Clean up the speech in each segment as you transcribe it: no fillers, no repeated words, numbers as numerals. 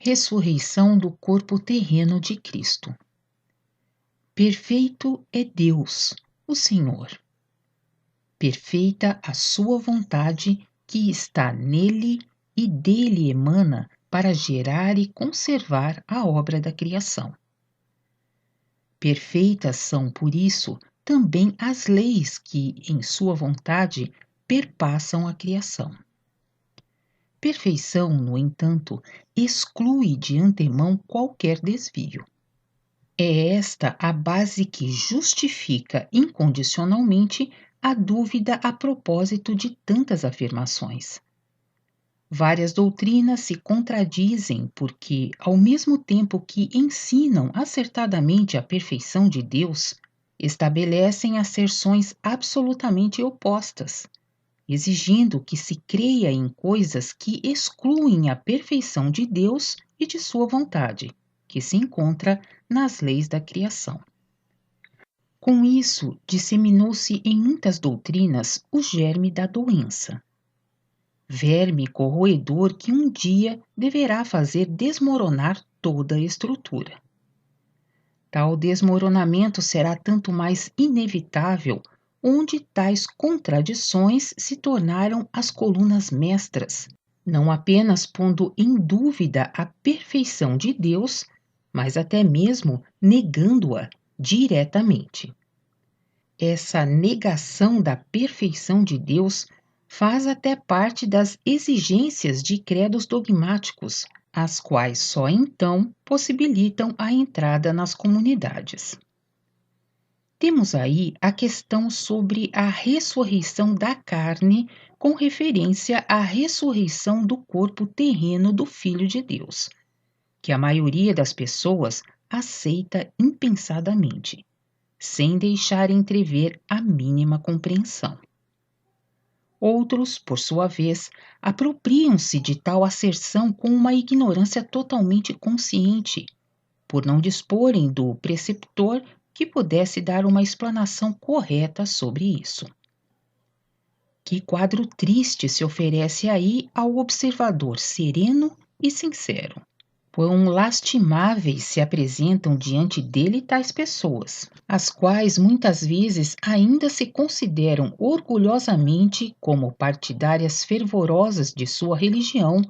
Ressurreição do corpo terreno de Cristo. Perfeito é Deus, o Senhor. Perfeita a sua vontade que está nele e dele emana para gerar e conservar a obra da criação. Perfeitas são, por isso, também as leis que, em sua vontade, perpassam a criação. Perfeição, no entanto, exclui de antemão qualquer desvio. É esta a base que justifica incondicionalmente a dúvida a propósito de tantas afirmações. Várias doutrinas se contradizem porque, ao mesmo tempo que ensinam acertadamente a perfeição de Deus, estabelecem asserções absolutamente opostas, exigindo que se creia em coisas que excluem a perfeição de Deus e de sua vontade, que se encontra nas leis da criação. Com isso, disseminou-se em muitas doutrinas o germe da doença. Verme corroedor que um dia deverá fazer desmoronar toda a estrutura. Tal desmoronamento será tanto mais inevitável onde tais contradições se tornaram as colunas mestras, não apenas pondo em dúvida a perfeição de Deus, mas até mesmo negando-a diretamente. Essa negação da perfeição de Deus faz até parte das exigências de credos dogmáticos, as quais só então possibilitam a entrada nas comunidades. Temos aí a questão sobre a ressurreição da carne com referência à ressurreição do corpo terreno do Filho de Deus, que a maioria das pessoas aceita impensadamente, sem deixar entrever a mínima compreensão. Outros, por sua vez, apropriam-se de tal asserção com uma ignorância totalmente consciente, por não disporem do preceptor que pudesse dar uma explanação correta sobre isso. Que quadro triste se oferece aí ao observador sereno e sincero. Quão lastimáveis se apresentam diante dele tais pessoas, as quais muitas vezes ainda se consideram orgulhosamente como partidárias fervorosas de sua religião,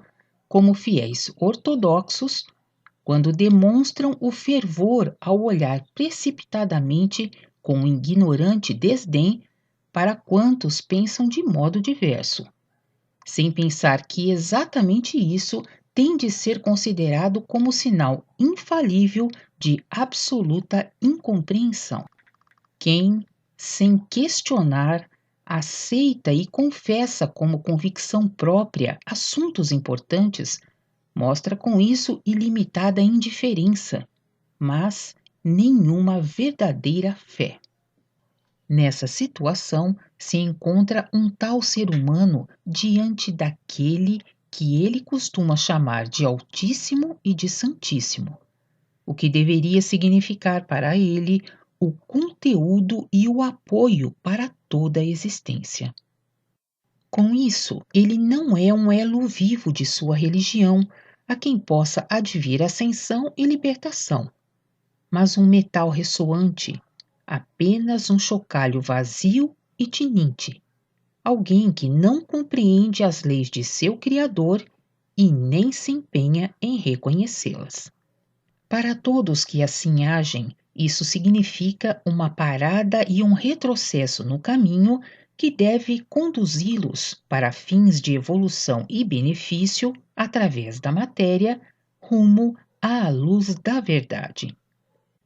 como fiéis ortodoxos, quando demonstram o fervor ao olhar precipitadamente com um ignorante desdém para quantos pensam de modo diverso, sem pensar que exatamente isso tem de ser considerado como sinal infalível de absoluta incompreensão. Quem, sem questionar, aceita e confessa como convicção própria assuntos importantes, mostra com isso ilimitada indiferença, mas nenhuma verdadeira fé. Nessa situação se encontra um tal ser humano diante daquele que ele costuma chamar de Altíssimo e de Santíssimo, o que deveria significar para ele o conteúdo e o apoio para toda a existência. Com isso, ele não é um elo vivo de sua religião a quem possa advir ascensão e libertação, mas um metal ressoante, apenas um chocalho vazio e tininte, alguém que não compreende as leis de seu Criador e nem se empenha em reconhecê-las. Para todos que assim agem, isso significa uma parada e um retrocesso no caminho que deve conduzi-los para fins de evolução e benefício através da matéria, rumo à luz da verdade.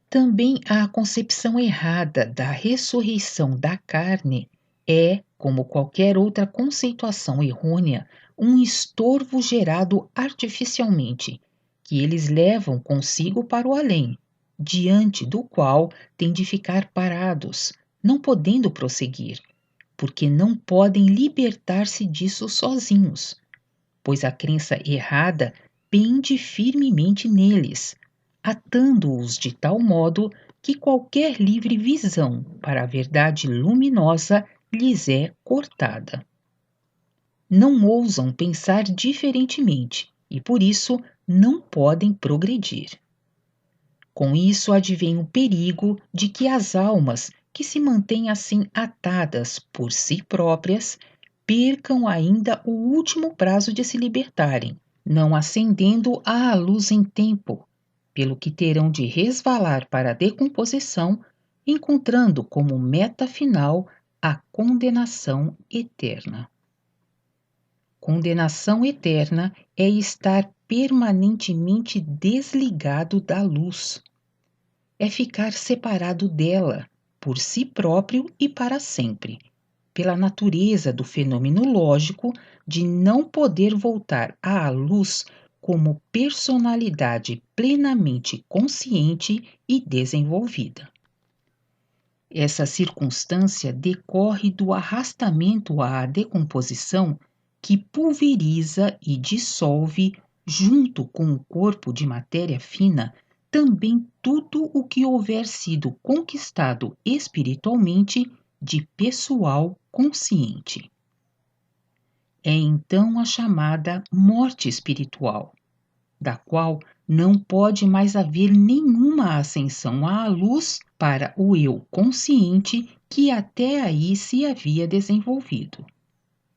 Também a concepção errada da ressurreição da carne é, como qualquer outra conceituação errônea, um estorvo gerado artificialmente, que eles levam consigo para o além, diante do qual têm de ficar parados, não podendo prosseguir, porque não podem libertar-se disso sozinhos, pois a crença errada pende firmemente neles, atando-os de tal modo que qualquer livre visão para a verdade luminosa lhes é cortada. Não ousam pensar diferentemente e, por isso, não podem progredir. Com isso advém o perigo de que as almas que se mantêm assim atadas por si próprias percam ainda o último prazo de se libertarem, não ascendendo à luz em tempo, pelo que terão de resvalar para a decomposição, encontrando como meta final a condenação eterna. Condenação eterna é estar permanentemente desligado da luz. É ficar separado dela, por si próprio e para sempre, pela natureza do fenômeno lógico de não poder voltar à luz como personalidade plenamente consciente e desenvolvida. Essa circunstância decorre do arrastamento à decomposição que pulveriza e dissolve, junto com o corpo de matéria fina, também tudo o que houver sido conquistado espiritualmente de pessoal consciente. É então a chamada morte espiritual, da qual não pode mais haver nenhuma ascensão à luz para o eu consciente que até aí se havia desenvolvido,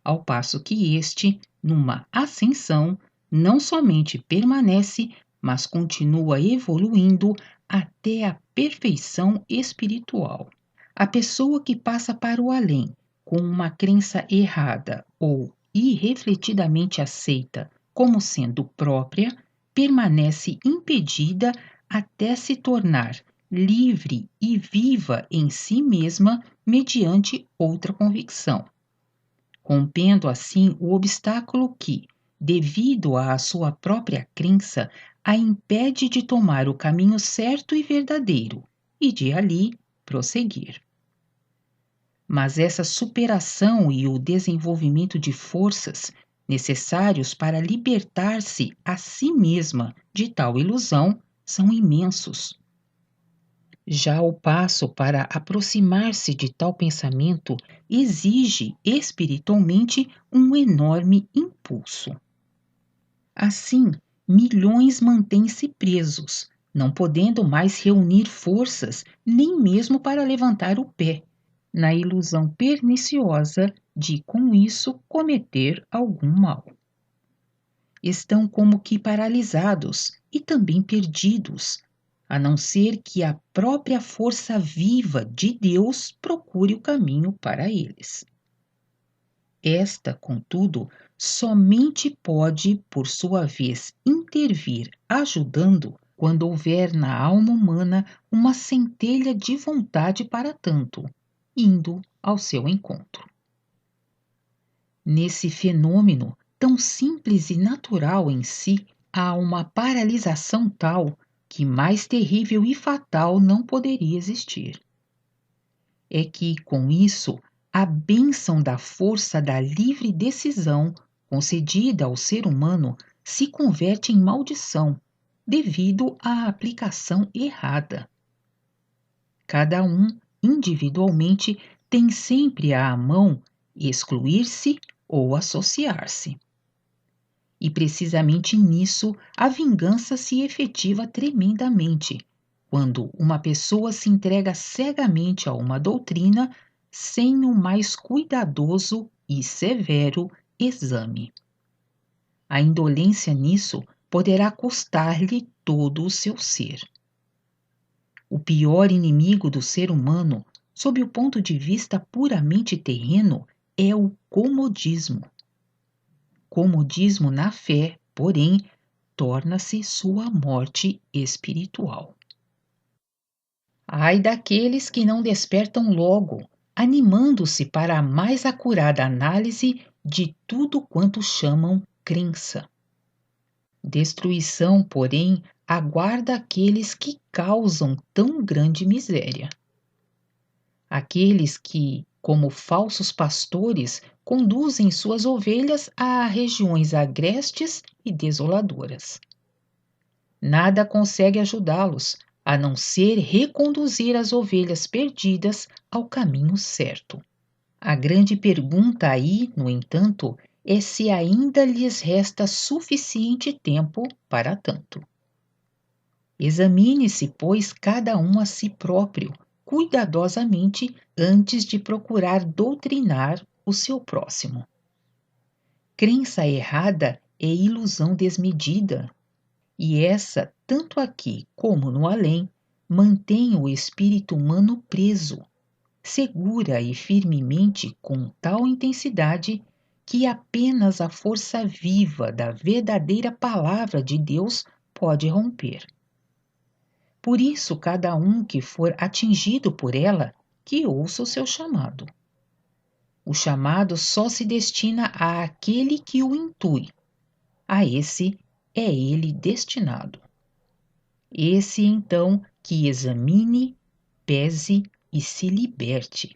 ao passo que este, numa ascensão, não somente permanece, mas continua evoluindo até a perfeição espiritual. A pessoa que passa para o além com uma crença errada ou irrefletidamente aceita como sendo própria, permanece impedida até se tornar livre e viva em si mesma mediante outra convicção, rompendo assim o obstáculo que, devido à sua própria crença, a impede de tomar o caminho certo e verdadeiro e de ali prosseguir. Mas essa superação e o desenvolvimento de forças necessários para libertar-se a si mesma de tal ilusão são imensos. Já o passo para aproximar-se de tal pensamento exige espiritualmente um enorme impulso. Assim, milhões mantêm-se presos, não podendo mais reunir forças nem mesmo para levantar o pé, na ilusão perniciosa de, com isso, cometer algum mal. Estão como que paralisados e também perdidos, a não ser que a própria força viva de Deus procure o caminho para eles. Esta, contudo, somente pode, por sua vez, intervir ajudando quando houver na alma humana uma centelha de vontade para tanto, indo ao seu encontro. Nesse fenômeno, tão simples e natural em si, há uma paralisação tal que mais terrível e fatal não poderia existir. É que, com isso, a bênção da força da livre decisão concedida ao ser humano se converte em maldição, devido à aplicação errada. Cada um, individualmente, tem sempre à mão excluir-se ou associar-se. E precisamente nisso a vingança se efetiva tremendamente, quando uma pessoa se entrega cegamente a uma doutrina sem o mais cuidadoso e severo exame. A indolência nisso poderá custar-lhe todo o seu ser. O pior inimigo do ser humano, sob o ponto de vista puramente terreno, é o comodismo. Comodismo na fé, porém, torna-se sua morte espiritual. Ai daqueles que não despertam logo, animando-se para a mais acurada análise de tudo quanto chamam crença. Destruição, porém, aguarda aqueles que causam tão grande miséria. Aqueles que, como falsos pastores, conduzem suas ovelhas a regiões agrestes e desoladoras. Nada consegue ajudá-los, a não ser reconduzir as ovelhas perdidas ao caminho certo. A grande pergunta aí, no entanto, é se ainda lhes resta suficiente tempo para tanto. Examine-se, pois, cada um a si próprio, cuidadosamente, antes de procurar doutrinar o seu próximo. Crença errada é ilusão desmedida, e essa, tanto aqui como no além, mantém o espírito humano preso, segura e firmemente com tal intensidade que apenas a força viva da verdadeira palavra de Deus pode romper. Por isso, cada um que for atingido por ela, que ouça o seu chamado. O chamado só se destina àquele que o intui. A esse é ele destinado. Esse, então, que examine, pese e se liberte.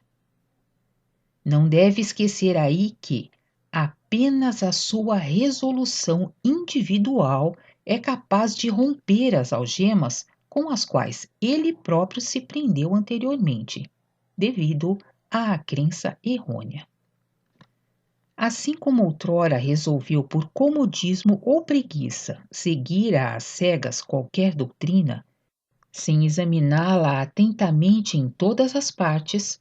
Não deve esquecer aí que apenas a sua resolução individual é capaz de romper as algemas com as quais ele próprio se prendeu anteriormente, devido à crença errônea. Assim como outrora resolveu por comodismo ou preguiça seguir às cegas qualquer doutrina, sem examiná-la atentamente em todas as partes,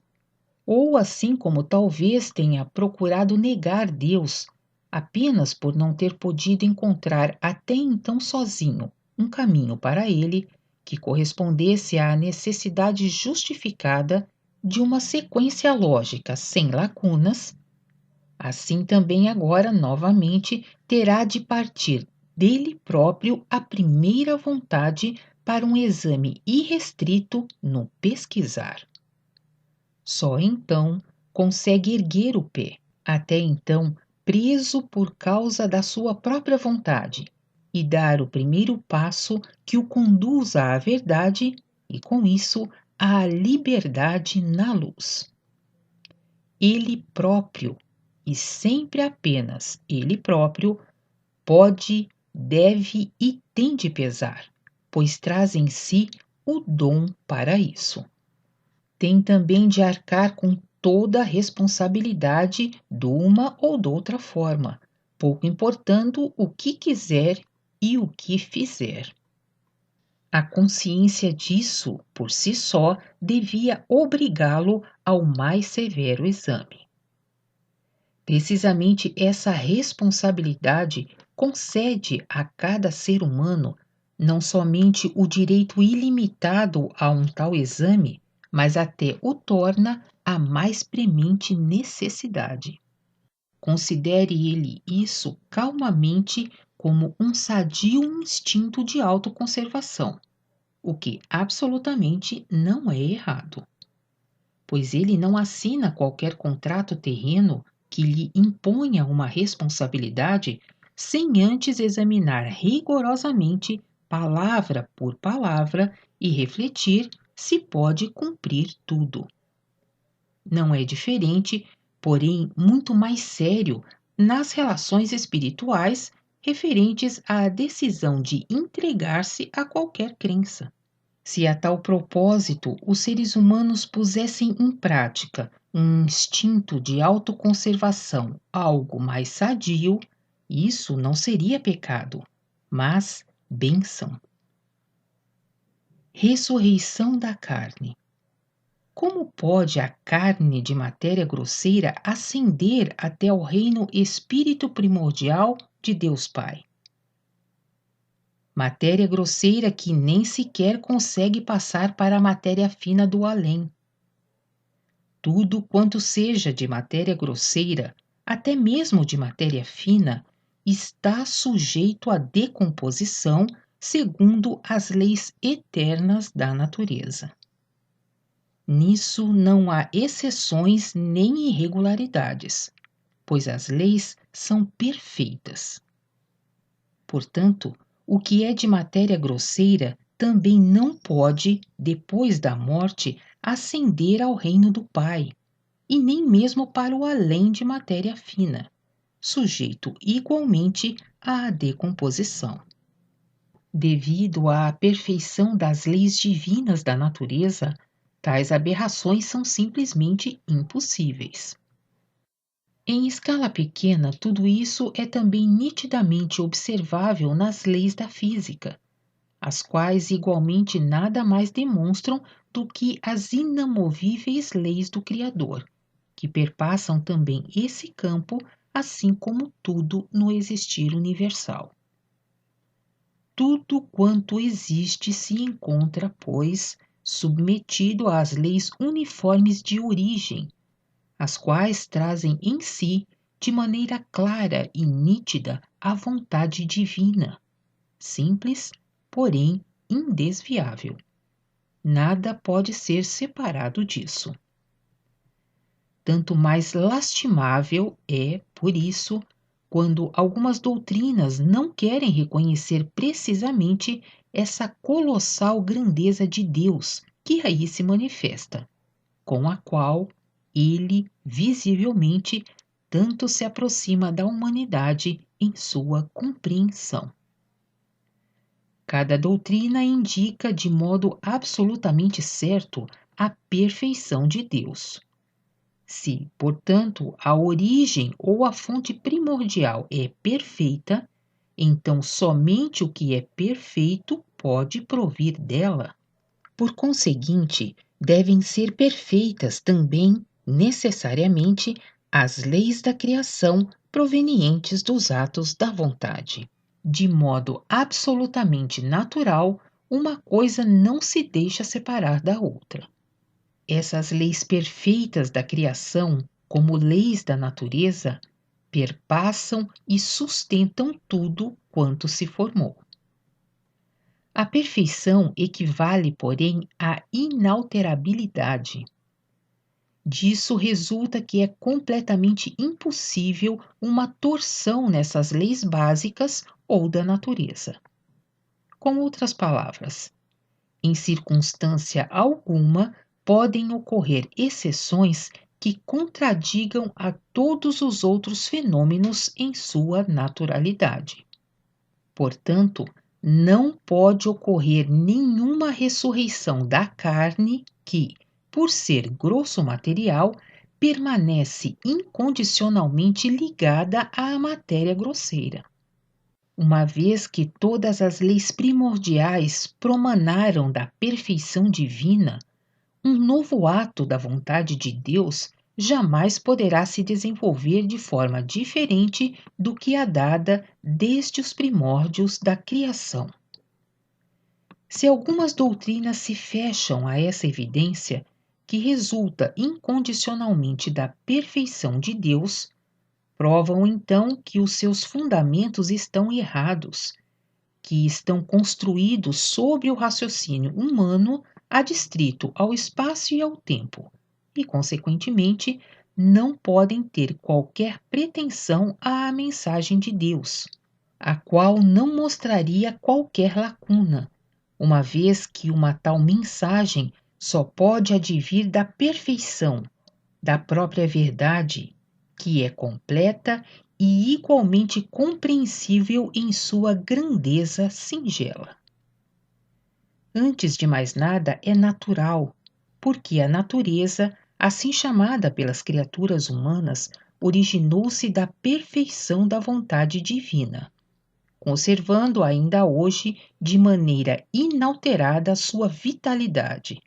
ou assim como talvez tenha procurado negar Deus apenas por não ter podido encontrar até então sozinho um caminho para ele que correspondesse à necessidade justificada de uma sequência lógica sem lacunas, assim também agora novamente terá de partir dele próprio a primeira vontade para um exame irrestrito no pesquisar. Só então consegue erguer o pé, até então preso por causa da sua própria vontade, e dar o primeiro passo que o conduza à verdade e, com isso, à liberdade na luz. Ele próprio, e sempre apenas ele próprio, pode, deve e tem de pesar, pois traz em si o dom para isso. Tem também de arcar com toda a responsabilidade de uma ou de outra forma, pouco importando o que quiser e o que fizer. A consciência disso, por si só, devia obrigá-lo ao mais severo exame. Precisamente essa responsabilidade concede a cada ser humano não somente o direito ilimitado a um tal exame, mas até o torna a mais premente necessidade. Considere ele isso calmamente como um sadio instinto de autoconservação, o que absolutamente não é errado, pois ele não assina qualquer contrato terreno que lhe imponha uma responsabilidade sem antes examinar rigorosamente, palavra por palavra, e refletir se pode cumprir tudo. Não é diferente, porém muito mais sério, nas relações espirituais referentes à decisão de entregar-se a qualquer crença. Se a tal propósito os seres humanos pusessem em prática um instinto de autoconservação algo mais sadio, isso não seria pecado, mas bênção. Ressurreição da carne. Como pode a carne de matéria grosseira ascender até ao reino espírito primordial de Deus Pai? Matéria grosseira que nem sequer consegue passar para a matéria fina do além. Tudo quanto seja de matéria grosseira, até mesmo de matéria fina, está sujeito à decomposição segundo as leis eternas da natureza. Nisso não há exceções nem irregularidades, pois as leis são perfeitas. Portanto, o que é de matéria grosseira também não pode, depois da morte, ascender ao reino do Pai, e nem mesmo para o além de matéria fina, sujeito igualmente à decomposição. Devido à perfeição das leis divinas da natureza, tais aberrações são simplesmente impossíveis. Em escala pequena, tudo isso é também nitidamente observável nas leis da física, as quais igualmente nada mais demonstram do que as inamovíveis leis do Criador, que perpassam também esse campo, assim como tudo no existir universal. Tudo quanto existe se encontra, pois, submetido às leis uniformes de origem, as quais trazem em si, de maneira clara e nítida, a vontade divina, simples, porém indesviável. Nada pode ser separado disso. Tanto mais lastimável é, por isso, quando algumas doutrinas não querem reconhecer precisamente essa colossal grandeza de Deus que aí se manifesta, com a qual ele, visivelmente, tanto se aproxima da humanidade em sua compreensão. Cada doutrina indica de modo absolutamente certo a perfeição de Deus. Se, portanto, a origem ou a fonte primordial é perfeita, então somente o que é perfeito pode provir dela. Por conseguinte, devem ser perfeitas também, necessariamente, as leis da criação provenientes dos atos da vontade. De modo absolutamente natural, uma coisa não se deixa separar da outra. Essas leis perfeitas da criação, como leis da natureza, perpassam e sustentam tudo quanto se formou. A perfeição equivale, porém, à inalterabilidade. Disso resulta que é completamente impossível uma torção nessas leis básicas ou da natureza. Com outras palavras, em circunstância alguma podem ocorrer exceções que contradigam a todos os outros fenômenos em sua naturalidade. Portanto, não pode ocorrer nenhuma ressurreição da carne que, por ser grosso material, permanece incondicionalmente ligada à matéria grosseira. Uma vez que todas as leis primordiais promanaram da perfeição divina, um novo ato da vontade de Deus jamais poderá se desenvolver de forma diferente do que a dada desde os primórdios da criação. Se algumas doutrinas se fecham a essa evidência, que resulta incondicionalmente da perfeição de Deus, provam então que os seus fundamentos estão errados, que estão construídos sobre o raciocínio humano adstrito ao espaço e ao tempo, e, consequentemente, não podem ter qualquer pretensão à mensagem de Deus, a qual não mostraria qualquer lacuna, uma vez que uma tal mensagem só pode advir da perfeição, da própria verdade, que é completa e igualmente compreensível em sua grandeza singela. Antes de mais nada, é natural, porque a natureza, assim chamada pelas criaturas humanas, originou-se da perfeição da vontade divina, conservando ainda hoje de maneira inalterada sua vitalidade,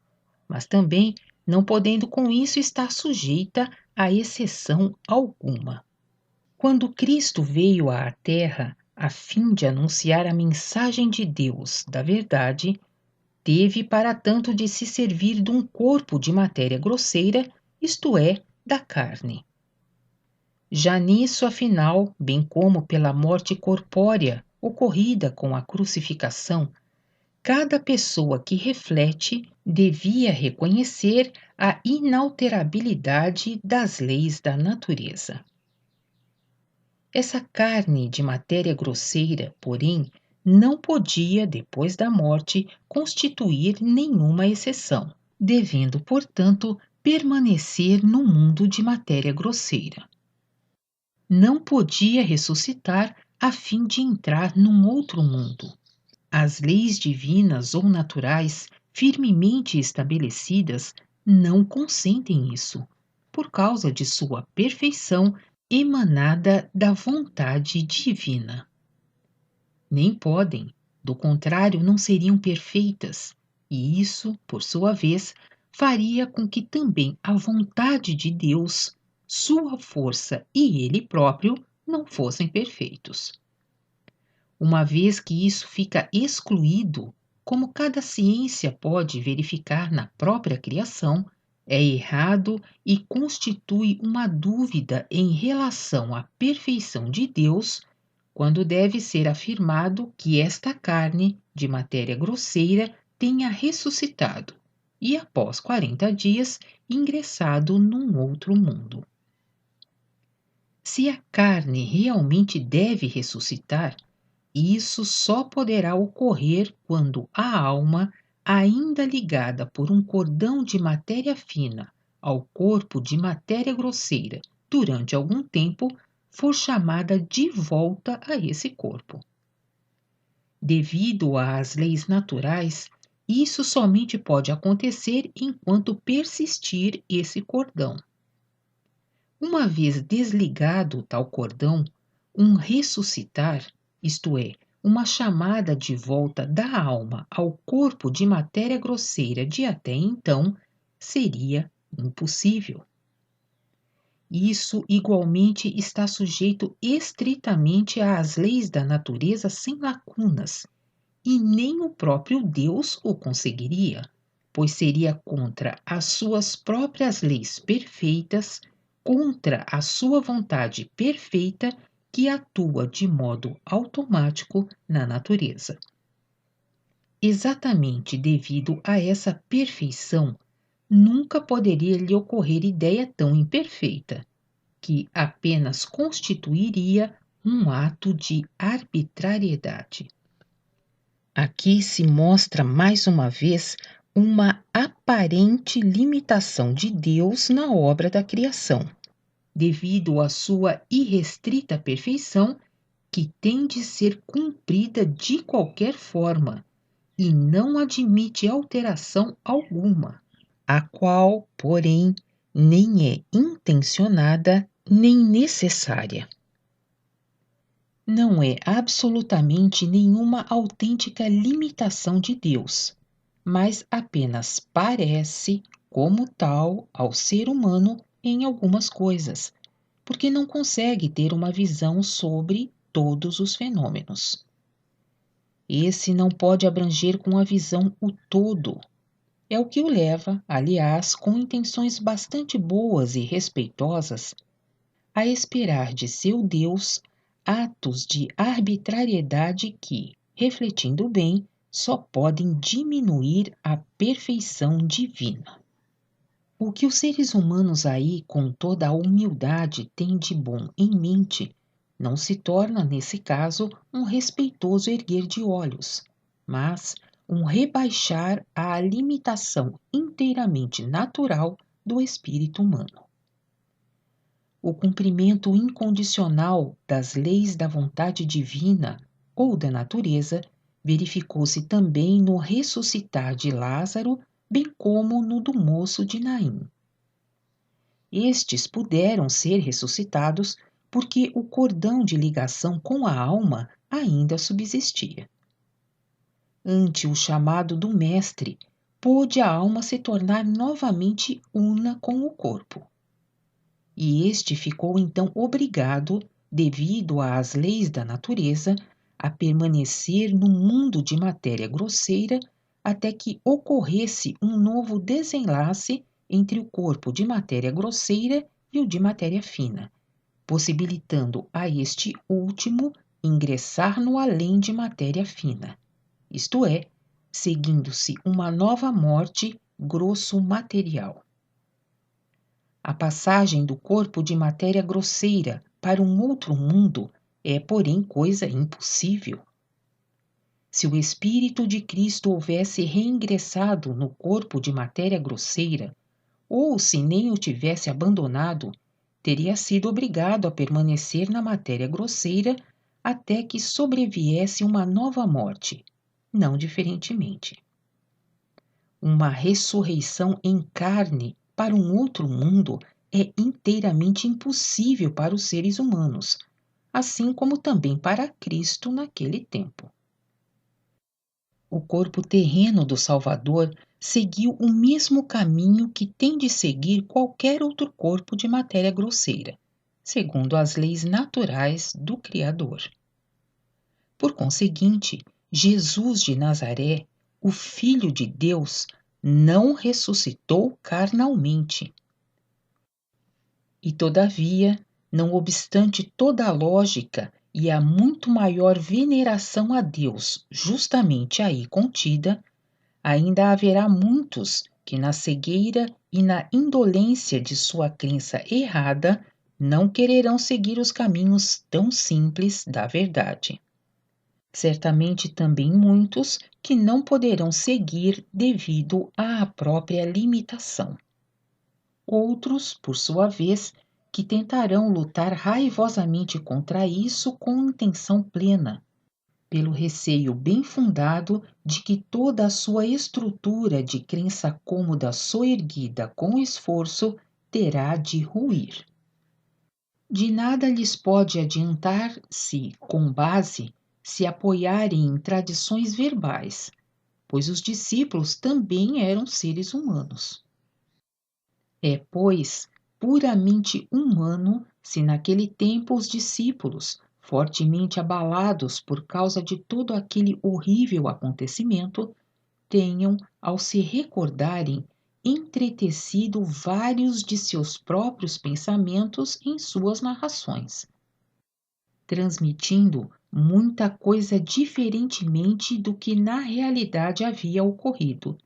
mas também não podendo com isso estar sujeita a exceção alguma. Quando Cristo veio à Terra a fim de anunciar a mensagem de Deus, da verdade, teve para tanto de se servir de um corpo de matéria grosseira, isto é, da carne. Já nisso, afinal, bem como pela morte corpórea ocorrida com a crucificação, cada pessoa que reflete devia reconhecer a inalterabilidade das leis da natureza. Essa carne de matéria grosseira, porém, não podia, depois da morte, constituir nenhuma exceção, devendo, portanto, permanecer no mundo de matéria grosseira. Não podia ressuscitar a fim de entrar num outro mundo. As leis divinas ou naturais, firmemente estabelecidas, não consentem isso, por causa de sua perfeição emanada da vontade divina. Nem podem, do contrário, não seriam perfeitas, e isso, por sua vez, faria com que também a vontade de Deus, sua força e Ele próprio não fossem perfeitos. Uma vez que isso fica excluído, como cada ciência pode verificar na própria criação, é errado e constitui uma dúvida em relação à perfeição de Deus, quando deve ser afirmado que esta carne, de matéria grosseira, tenha ressuscitado e, após 40 dias, ingressado num outro mundo. Se a carne realmente deve ressuscitar, isso só poderá ocorrer quando a alma, ainda ligada por um cordão de matéria fina ao corpo de matéria grosseira durante algum tempo, for chamada de volta a esse corpo. Devido às leis naturais, isso somente pode acontecer enquanto persistir esse cordão. Uma vez desligado tal cordão, um ressuscitar, isto é, uma chamada de volta da alma ao corpo de matéria grosseira de até então, seria impossível. Isso igualmente está sujeito estritamente às leis da natureza sem lacunas, e nem o próprio Deus o conseguiria, pois seria contra as suas próprias leis perfeitas, contra a sua vontade perfeita que atua de modo automático na natureza. Exatamente devido a essa perfeição, nunca poderia lhe ocorrer ideia tão imperfeita, que apenas constituiria um ato de arbitrariedade. Aqui se mostra mais uma vez uma aparente limitação de Deus na obra da criação, devido à sua irrestrita perfeição, que tem de ser cumprida de qualquer forma e não admite alteração alguma, a qual, porém, nem é intencionada nem necessária. Não é absolutamente nenhuma autêntica limitação de Deus, mas apenas parece como tal ao ser humano em algumas coisas, porque não consegue ter uma visão sobre todos os fenômenos. Esse não pode abranger com a visão o todo. É o que o leva, aliás, com intenções bastante boas e respeitosas, a esperar de seu Deus atos de arbitrariedade que, refletindo bem, só podem diminuir a perfeição divina. O que os seres humanos aí, com toda a humildade, têm de bom em mente, não se torna, nesse caso, um respeitoso erguer de olhos, mas um rebaixar à limitação inteiramente natural do espírito humano. O cumprimento incondicional das leis da vontade divina ou da natureza verificou-se também no ressuscitar de Lázaro, bem como no do moço de Naim. Estes puderam ser ressuscitados porque o cordão de ligação com a alma ainda subsistia. Ante o chamado do Mestre, pôde a alma se tornar novamente una com o corpo. E este ficou então obrigado, devido às leis da natureza, a permanecer no mundo de matéria grosseira até que ocorresse um novo desenlace entre o corpo de matéria grosseira e o de matéria fina, possibilitando a este último ingressar no além de matéria fina, isto é, seguindo-se uma nova morte grosso material. A passagem do corpo de matéria grosseira para um outro mundo é, porém, coisa impossível. Se o Espírito de Cristo houvesse reingressado no corpo de matéria grosseira, ou se nem o tivesse abandonado, teria sido obrigado a permanecer na matéria grosseira até que sobreviesse uma nova morte, não diferentemente. Uma ressurreição em carne para um outro mundo é inteiramente impossível para os seres humanos, assim como também para Cristo naquele tempo. O corpo terreno do Salvador seguiu o mesmo caminho que tem de seguir qualquer outro corpo de matéria grosseira, segundo as leis naturais do Criador. Por conseguinte, Jesus de Nazaré, o Filho de Deus, não ressuscitou carnalmente. E, todavia, não obstante toda a lógica e a muito maior veneração a Deus justamente aí contida, ainda haverá muitos que, na cegueira e na indolência de sua crença errada, não quererão seguir os caminhos tão simples da verdade. Certamente também muitos que não poderão seguir devido à própria limitação. Outros, por sua vez, que tentarão lutar raivosamente contra isso com intenção plena, pelo receio bem fundado de que toda a sua estrutura de crença cômoda soerguida com esforço terá de ruir. De nada lhes pode adiantar se, com base, se apoiarem em tradições verbais, pois os discípulos também eram seres humanos. É, pois, puramente humano se naquele tempo os discípulos, fortemente abalados por causa de todo aquele horrível acontecimento, tenham, ao se recordarem, entretecido vários de seus próprios pensamentos em suas narrações, transmitindo muita coisa diferentemente do que na realidade havia ocorrido,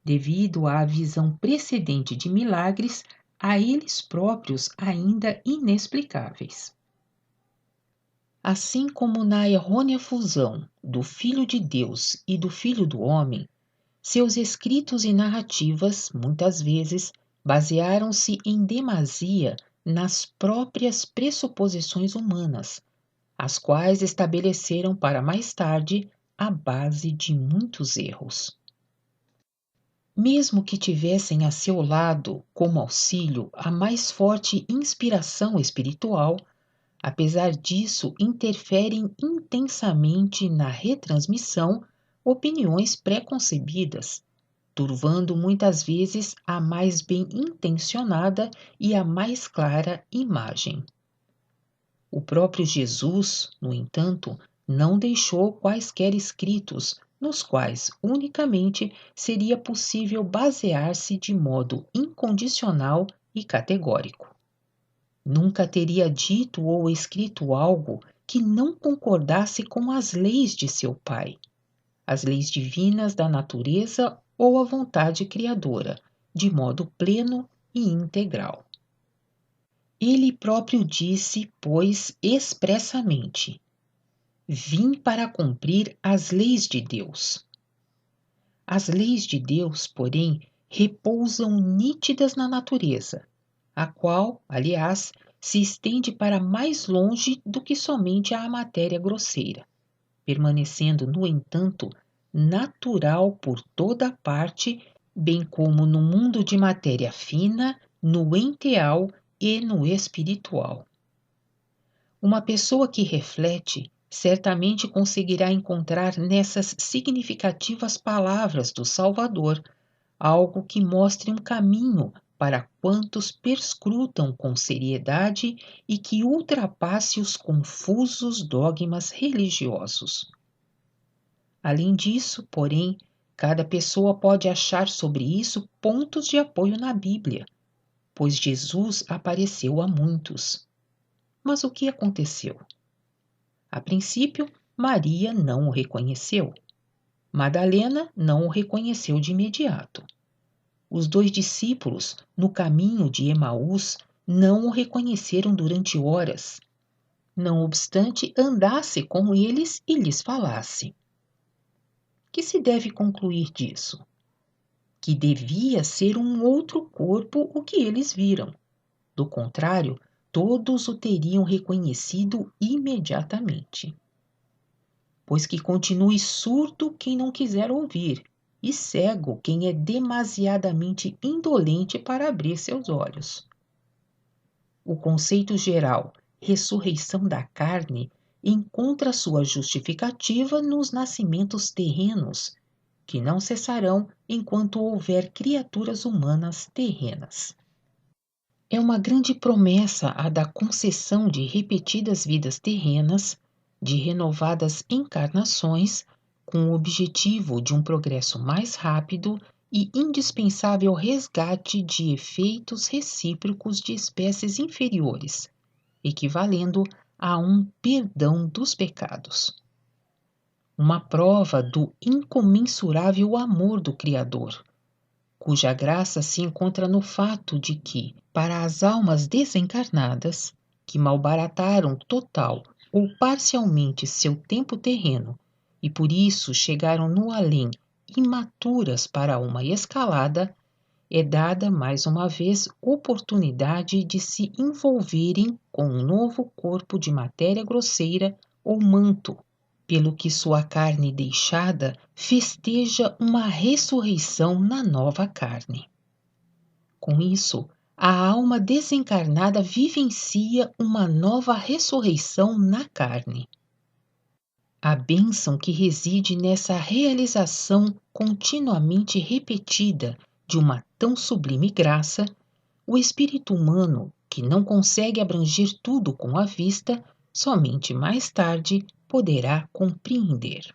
devido à visão precedente de milagres a eles próprios ainda inexplicáveis. Assim como na errônea fusão do Filho de Deus e do Filho do Homem, seus escritos e narrativas, muitas vezes, basearam-se em demasia nas próprias pressuposições humanas, as quais estabeleceram para mais tarde a base de muitos erros. Mesmo que tivessem a seu lado, como auxílio, a mais forte inspiração espiritual, apesar disso, interferem intensamente na retransmissão opiniões pré-concebidas, turvando muitas vezes a mais bem intencionada e a mais clara imagem. O próprio Jesus, no entanto, não deixou quaisquer escritos nos quais unicamente seria possível basear-se de modo incondicional e categórico. Nunca teria dito ou escrito algo que não concordasse com as leis de seu Pai, as leis divinas da natureza ou a vontade criadora, de modo pleno e integral. Ele próprio disse, pois, expressamente: vim para cumprir as leis de Deus. As leis de Deus, porém, repousam nítidas na natureza, a qual, aliás, se estende para mais longe do que somente a matéria grosseira, permanecendo, no entanto, natural por toda parte, bem como no mundo de matéria fina, no enteal e no espiritual. Uma pessoa que reflete certamente conseguirá encontrar nessas significativas palavras do Salvador algo que mostre um caminho para quantos perscrutam com seriedade e que ultrapasse os confusos dogmas religiosos. Além disso, porém, cada pessoa pode achar sobre isso pontos de apoio na Bíblia, pois Jesus apareceu a muitos. Mas o que aconteceu? A princípio, Maria não o reconheceu. Madalena não o reconheceu de imediato. Os 2 discípulos, no caminho de Emaús, não o reconheceram durante horas, não obstante andasse com eles e lhes falasse. Que se deve concluir disso? Que devia ser um outro corpo o que eles viram. Do contrário, todos o teriam reconhecido imediatamente. Pois que continue surdo quem não quiser ouvir, e cego quem é demasiadamente indolente para abrir seus olhos. O conceito geral ressurreição da carne encontra sua justificativa nos nascimentos terrenos, que não cessarão enquanto houver criaturas humanas terrenas. É uma grande promessa a da concessão de repetidas vidas terrenas, de renovadas encarnações, com o objetivo de um progresso mais rápido e indispensável resgate de efeitos recíprocos de espécies inferiores, equivalendo a um perdão dos pecados. Uma prova do incomensurável amor do Criador, cuja graça se encontra no fato de que, para as almas desencarnadas, que malbarataram total ou parcialmente seu tempo terreno e por isso chegaram no além imaturas para uma escalada, é dada mais uma vez oportunidade de se envolverem com um novo corpo de matéria grosseira ou manto, pelo que sua carne deixada festeja uma ressurreição na nova carne. Com isso, a alma desencarnada vivencia uma nova ressurreição na carne. A bênção que reside nessa realização continuamente repetida de uma tão sublime graça, o espírito humano, que não consegue abranger tudo com a vista, somente mais tarde poderá compreender.